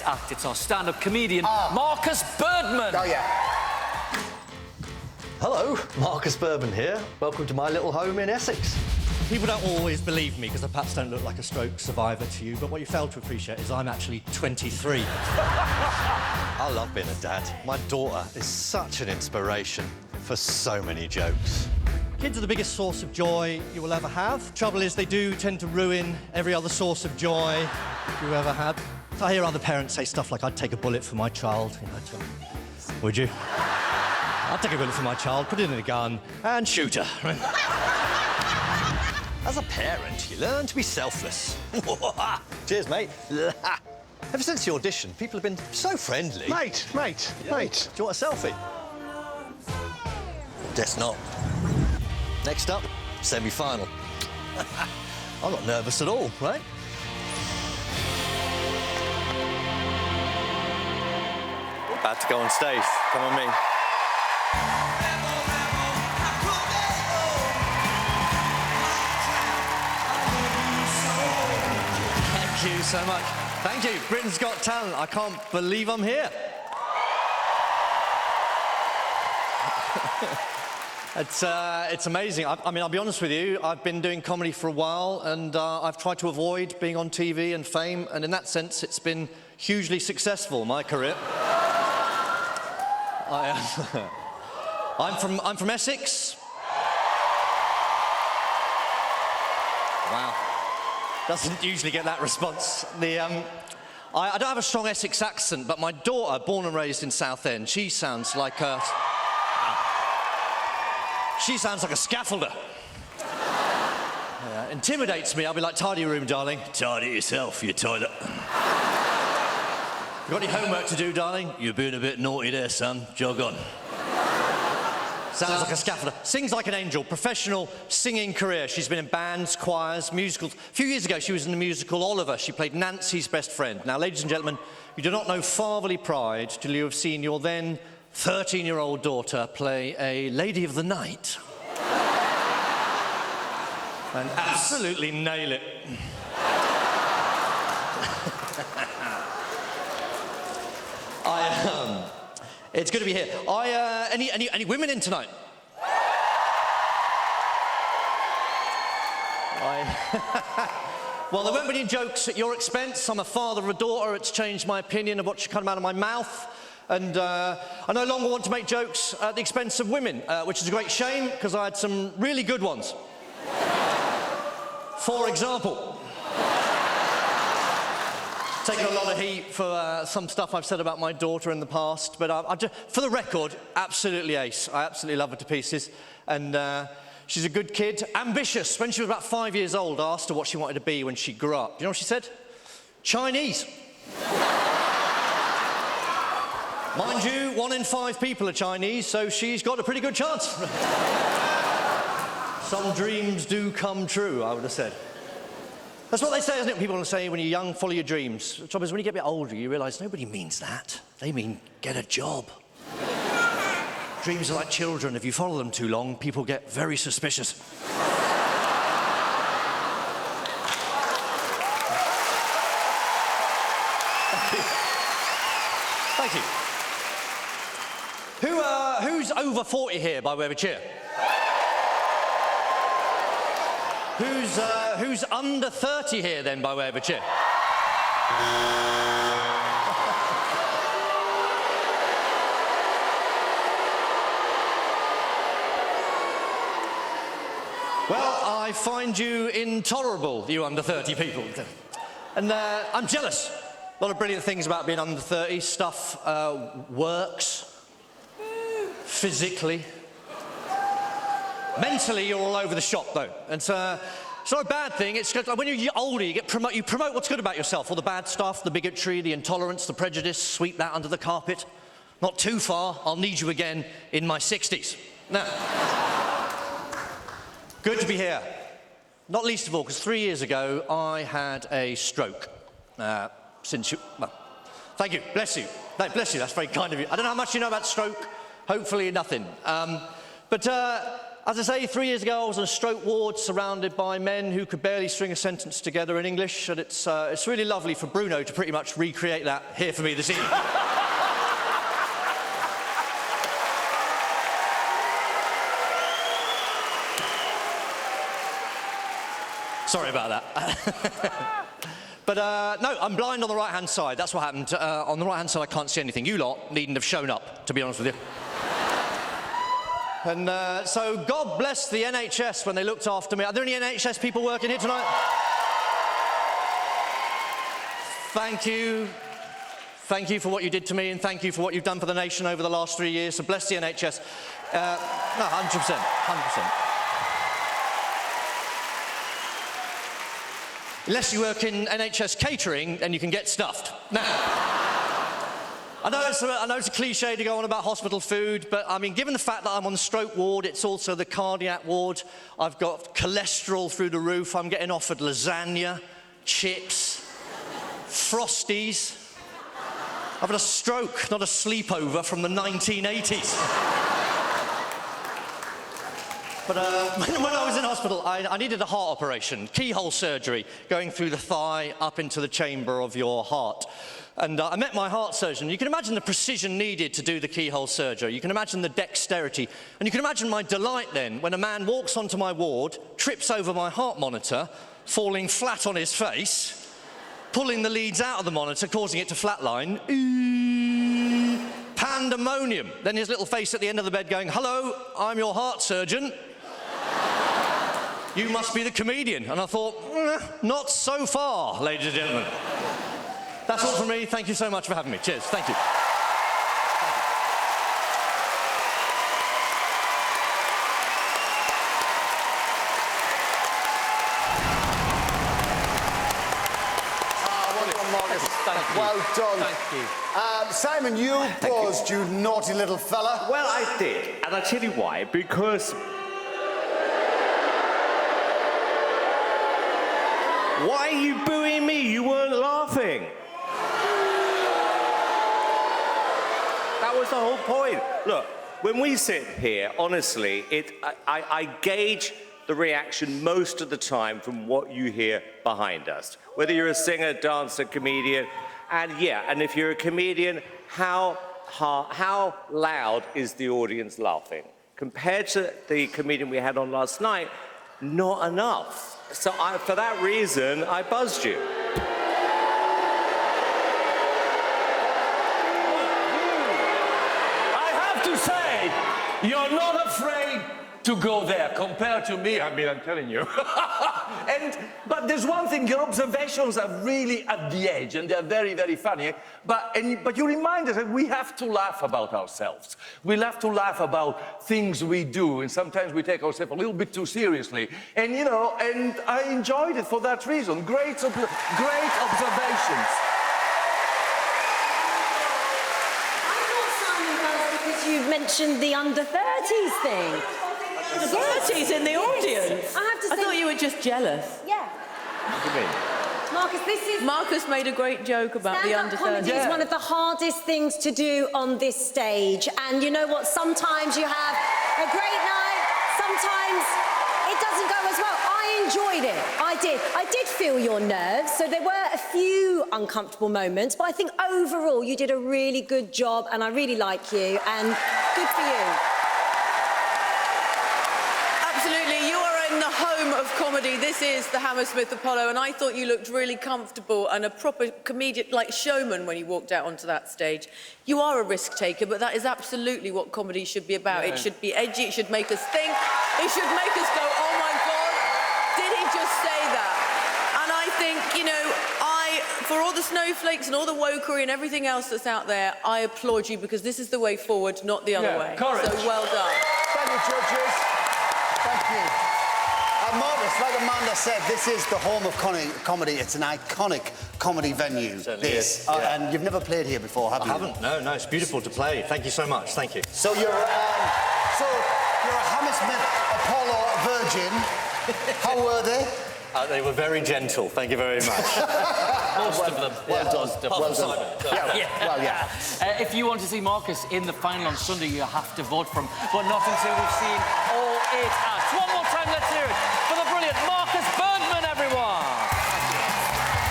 next act. It's our stand-up comedian, Markus Birdman. Oh, yeah. Hello, Markus Birdman here. Welcome to my little home in Essex. People don't always believe me because I perhaps don't look like a stroke survivor to you, but what you fail to appreciate is I'm actually 23. I love being a dad. My daughter is such an inspiration for so many jokes. Kids are the biggest source of joy you will ever have. Trouble is, they do tend to ruin every other source of joy you ever had. So I hear other parents say stuff like, I'd take a bullet for my child. You know, would you? I'd take a bullet for my child, put it in a gun, and shoot her. As a parent, you learn to be selfless. Cheers, mate. Ever since the audition, people have been so friendly. Mate. Do you want a selfie? Guess not. Next up, semi-final. I'm not nervous at all, right? About to go on stage. Come on me. Thank you so much. Thank you. Britain's Got Talent. I can't believe I'm here. It's amazing. I mean, I'll be honest with you, I've been doing comedy for a while and I've tried to avoid being on TV and fame, and in that sense, it's been hugely successful, my career. I'm from Essex. Wow. Doesn't usually get that response. I don't have a strong Essex accent, but my daughter, born and raised in Southend, she sounds like a scaffolder. Yeah, intimidates me. I'll be like, tidy your room, darling. Tidy yourself, your toilet. You got any homework to do, darling? You're being a bit naughty there, son. Jog on. Sounds like a scaffolder. Sings like an angel. Professional singing career. She's been in bands, choirs, musicals. A few years ago, she was in the musical Oliver. She played Nancy's best friend. Now, ladies and gentlemen, you do not know Fatherly Pride till you have seen your then 13-year-old daughter play a lady of the night. And absolutely nail it. It's good to be here. Any women in tonight? Well, there won't be any jokes at your expense. I'm a father of a daughter. It's changed my opinion of what should come out of my mouth. And I no longer want to make jokes at the expense of women, which is a great shame, because I had some really good ones. For example, taken a lot of heat for some stuff I've said about my daughter in the past, but for the record, absolutely ace. I absolutely love her to pieces, and she's a good kid, ambitious. When she was about 5 years old, I asked her what she wanted to be when she grew up. You know what she said? Chinese. Mind you, 1 in 5 people are Chinese, so she's got a pretty good chance. Some dreams do come true, I would have said. That's what they say, isn't it? People want to say when you're young, follow your dreams. The trouble is, when you get a bit older, you realise nobody means that. They mean get a job. Dreams are like children. If you follow them too long, people get very suspicious. Thank you. Who's over 40 here, by way of a cheer? Who's under 30 here, then, by way of a cheer? Well, I find you intolerable, you under 30 people. And I'm jealous. A lot of brilliant things about being under 30. Stuff works. Physically. Mentally, you're all over the shop, though. And it's not a bad thing. It's when you're older, you promote what's good about yourself. All the bad stuff, the bigotry, the intolerance, the prejudice, sweep that under the carpet. Not too far, I'll need you again in my 60s. Now, good to be here. Not least of all, because 3 years ago, I had a stroke. Well, thank you, bless you. Bless you, that's very kind of you. I don't know how much you know about stroke. Hopefully nothing. But as I say, 3 years ago I was in a stroke ward surrounded by men who could barely string a sentence together in English, and it's really lovely for Bruno to pretty much recreate that here for me this evening. Sorry about that. But no, I'm blind on the right-hand side. That's what happened. On the right-hand side, I can't see anything. You lot needn't have shown up, to be honest with you. And so God bless the NHS when they looked after me. Are there any NHS people working here tonight? Thank you. Thank you for what you did to me, and thank you for what you've done for the nation over the last 3 years. So bless the NHS. No, 100%, 100%. Unless you work in NHS catering, then you can get stuffed. Now, I know it's a cliche to go on about hospital food, but I mean, given the fact that I'm on the stroke ward, it's also the cardiac ward. I've got cholesterol through the roof. I'm getting offered lasagna, chips, Frosties. I've had a stroke, not a sleepover from the 1980s. But when I was in hospital, I needed a heart operation, keyhole surgery, going through the thigh up into the chamber of your heart. And I met my heart surgeon. You can imagine the precision needed to do the keyhole surgery. You can imagine the dexterity. And you can imagine my delight then when a man walks onto my ward, trips over my heart monitor, falling flat on his face, pulling the leads out of the monitor, causing it to flatline. Pandemonium. Then his little face at the end of the bed going, "Hello, I'm your heart surgeon. You must be the comedian." And I thought, not so far, ladies and gentlemen. That's all from me. Thank you so much for having me. Cheers. Thank you. Markus. Thank you. Well done. Thank you. Simon, you buzzed, you naughty little fella. Well, I did, and I'll tell you why. Because... Why are you booing me? You weren't laughing. That was the whole point. Look, when we sit here, honestly, I gauge the reaction most of the time from what you hear behind us. Whether you're a singer, dancer, comedian, and if you're a comedian, how loud is the audience laughing? Compared to the comedian we had on last night, not enough. So for that reason, I buzzed you. I have to say, you're not afraid to go there compared to me. I mean, I'm telling you. But there's one thing, your observations are really at the edge, and they're very, very funny. But you remind us that we have to laugh about ourselves. We have to laugh about things we do, and sometimes we take ourselves a little bit too seriously. And, you know, and I enjoyed it for that reason. Great observations. I thought Simon was because you mentioned the under-30s thing. The 30s in the audience. I have to say... I thought you were just jealous. Yeah. What do you mean? Markus, this is... Markus made a great joke about the under-30s. Stand-up comedy is one of the hardest things to do on this stage. And you know what? Sometimes you have a great night, sometimes it doesn't go as well. I enjoyed it. I did feel your nerves, so there were a few uncomfortable moments, but I think overall you did a really good job, and I really like you, and good for you. Absolutely, you are in the home of comedy. This is the Hammersmith Apollo, and I thought you looked really comfortable and a proper comedian, like showman, when you walked out onto that stage. You are a risk taker, but that is absolutely what comedy should be about. Yeah. It should be edgy, it should make us think, it should make us go, oh my God, did he just say that? And I think, you know, for all the snowflakes and all the wokery and everything else that's out there, I applaud you, because this is the way forward, not the other way. Courage. So well done. Thank you, judges. Thank you. Markus, like Amanda said, this is the home of comedy. It's an iconic comedy venue. This. Yeah. And you've never played here before, have you? I haven't. No, it's beautiful to play. Thank you so much. Thank you. So you're a Hammersmith Apollo virgin. How were they? They were very gentle. Thank you very much. Most of them. Well done. Well done. Well, yeah. If you want to see Markus in the final on Sunday, you have to vote for him, but not until we've seen all 8 acts. One more time, let's hear it for the brilliant Markus Birdman, everyone.